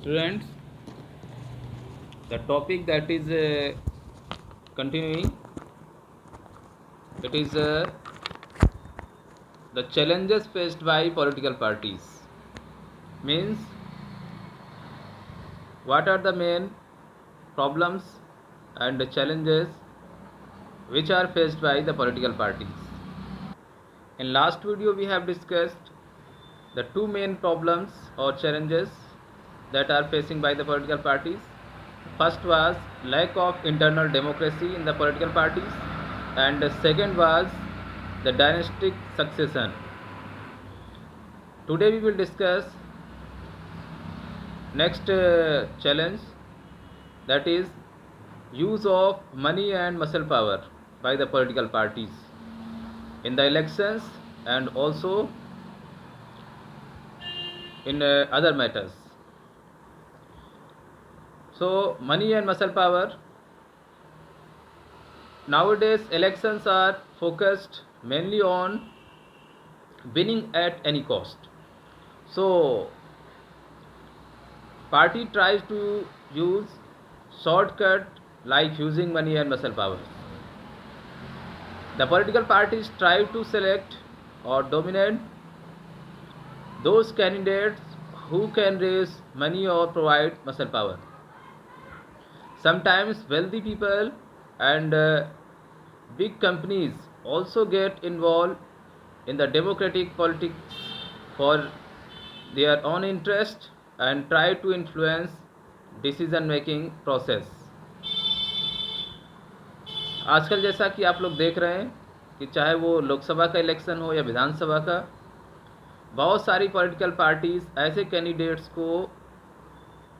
Students, the topic that is continuing, it is the challenges faced by political parties. Means, what are the main problems and the challenges which are faced by the political parties. In last video we have discussed the two main problems or challenges that are facing by the political parties. First was lack of internal democracy in the political parties, and the second was the dynastic succession. Today we will discuss next challenge, that is use of money and muscle power by the political parties in the elections and also in other matters. So money and muscle power. Nowadays elections are focused mainly on winning at any cost. So party tries to use shortcut like using money and muscle power. The political parties try to select or dominate those candidates who can raise money or provide muscle power. Sometimes wealthy people and big companies also get involved in the democratic politics for their own interest and try to influence decision making process. आजकल जैसा कि आप लोग देख रहे हैं कि चाहे वो लोकसभा का इलेक्शन हो या विधानसभा का, बहुत सारी पॉलिटिकल पार्टीज़ ऐसे कैंडिडेट्स को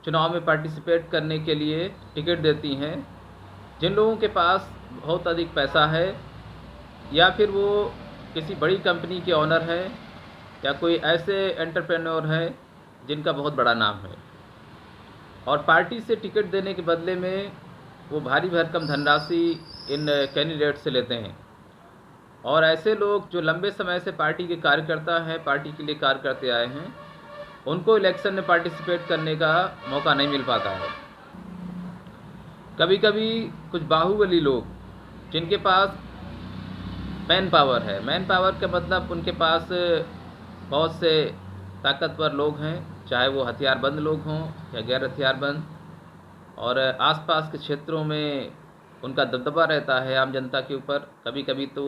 चुनाव में पार्टिसिपेट करने के लिए टिकट देती हैं जिन लोगों के पास बहुत अधिक पैसा है, या फिर वो किसी बड़ी कंपनी के ऑनर हैं, या कोई ऐसे एंटरप्रेन्योर हैं जिनका बहुत बड़ा नाम है, और पार्टी से टिकट देने के बदले में वो भारी भरकम धनराशि इन कैंडिडेट से लेते हैं। और ऐसे लोग जो लंबे समय से पार्टी के कार्यकर्ता हैं, पार्टी के लिए कार्य करते आए हैं, उनको इलेक्शन में पार्टिसिपेट करने का मौका नहीं मिल पाता है। कभी कभी कुछ बाहुबली लोग जिनके पास मैन पावर है, मैन पावर का मतलब उनके पास बहुत से ताकतवर लोग हैं, चाहे वो हथियारबंद लोग हों या गैर हथियारबंद, और आसपास के क्षेत्रों में उनका दबदबा रहता है आम जनता के ऊपर। कभी कभी तो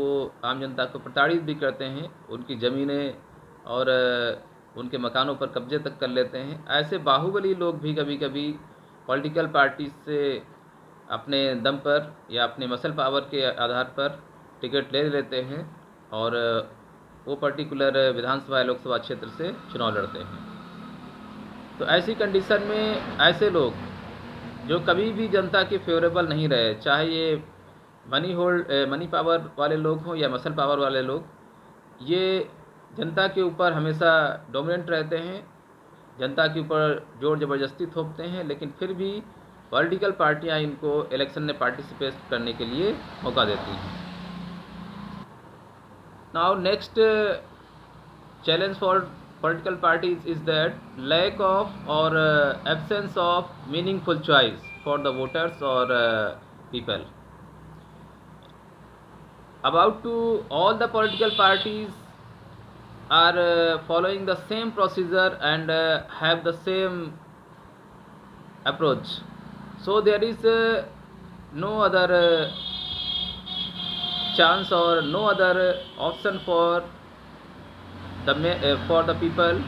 आम जनता को प्रताड़ित भी करते हैं, उनकी ज़मीनें और उनके मकानों पर कब्जे तक कर लेते हैं। ऐसे बाहुबली लोग भी कभी कभी पॉलिटिकल पार्टी से अपने दम पर या अपने मसल पावर के आधार पर टिकट ले लेते हैं और वो पर्टिकुलर विधानसभा लोकसभा क्षेत्र से चुनाव लड़ते हैं। तो ऐसी कंडीशन में ऐसे लोग जो कभी भी जनता के फेवरेबल नहीं रहे, चाहे ये मनी पावर वाले लोग हों या मसल पावर वाले लोग, ये जनता के ऊपर हमेशा डोमिनेंट रहते हैं, जनता के ऊपर जोर ज़बरदस्ती थोपते हैं, लेकिन फिर भी पॉलिटिकल पार्टियां इनको इलेक्शन में पार्टिसिपेट करने के लिए मौका देती हैं। Now next challenge for political parties is that lack of or absence of meaningful choice for the voters or people. About to all the political parties are following the same procedure and have the same approach, so there is no other chance or no other option for the people,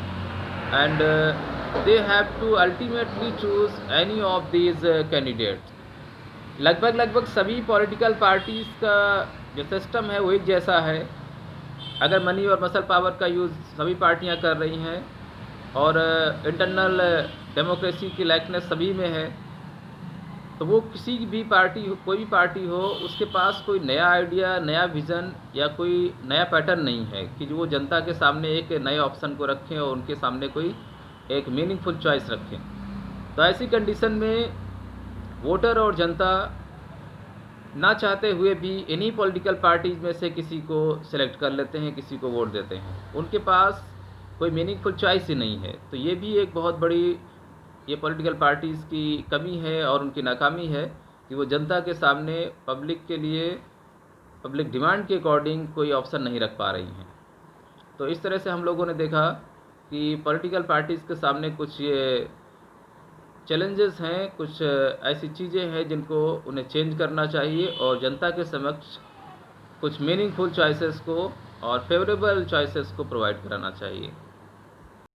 and they have to ultimately choose any of these candidates. लगभग सभी political parties का जो system है वो एक जैसा है। अगर मनी और मसल पावर का यूज़ सभी पार्टियां कर रही हैं और इंटरनल डेमोक्रेसी की लाइकनेस सभी में है, तो वो किसी भी पार्टी हो, कोई भी पार्टी हो, उसके पास कोई नया आइडिया, नया विज़न या कोई नया पैटर्न नहीं है कि जो वो जनता के सामने एक नए ऑप्शन को रखें और उनके सामने कोई एक मीनिंगफुल चॉइस रखें। तो ऐसी कंडीशन में वोटर और जनता ना चाहते हुए भी इन्हीं पॉलिटिकल पार्टीज़ में से किसी को सेलेक्ट कर लेते हैं, किसी को वोट देते हैं। उनके पास कोई मीनिंगफुल चॉइस ही नहीं है। तो ये भी एक बहुत बड़ी ये पॉलिटिकल पार्टीज़ की कमी है और उनकी नाकामी है कि वो जनता के सामने पब्लिक के लिए पब्लिक डिमांड के अकॉर्डिंग कोई ऑप्शन नहीं रख पा रही हैं। तो इस तरह से हम लोगों ने देखा कि पॉलिटिकल पार्टीज़ के सामने कुछ ये चैलेंजेस हैं, कुछ ऐसी चीज़ें हैं जिनको उन्हें चेंज करना चाहिए और जनता के समक्ष कुछ मीनिंगफुल चॉइसेस को और फेवरेबल चॉइसेस को प्रोवाइड कराना चाहिए।